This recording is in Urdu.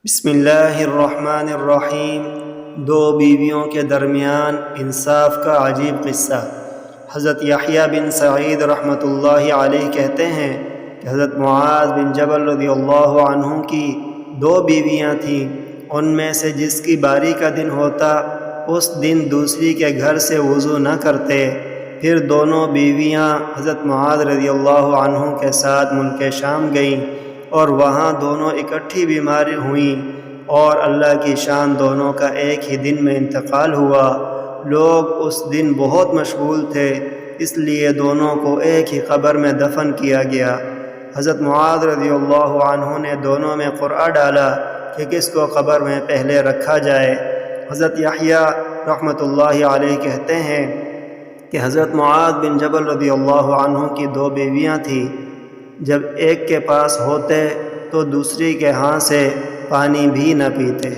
بسم اللہ الرحمن الرحیم۔ دو بیویوں کے درمیان انصاف کا عجیب قصہ۔ حضرت یحییٰ بن سعید رحمۃ اللہ علیہ کہتے ہیں کہ حضرت معاذ بن جبل رضی اللہ عنہ کی دو بیویاں تھیں۔ ان میں سے جس کی باری کا دن ہوتا اس دن دوسری کے گھر سے وضو نہ کرتے۔ پھر دونوں بیویاں حضرت معاذ رضی اللہ عنہ کے ساتھ ملک شام گئیں اور وہاں دونوں اکٹھی بیمار ہوئیں اور اللہ کی شان دونوں کا ایک ہی دن میں انتقال ہوا۔ لوگ اس دن بہت مشغول تھے، اس لیے دونوں کو ایک ہی قبر میں دفن کیا گیا۔ حضرت معاذ رضی اللہ عنہ نے دونوں میں قرعہ ڈالا کہ کس کو قبر میں پہلے رکھا جائے۔ حضرت یحییٰ رحمۃ اللہ علیہ کہتے ہیں کہ حضرت معاذ بن جبل رضی اللہ عنہ کی دو بیویاں تھیں۔ جب ایک کے پاس ہوتے تو دوسری کے ہاں سے پانی بھی نہ پیتے۔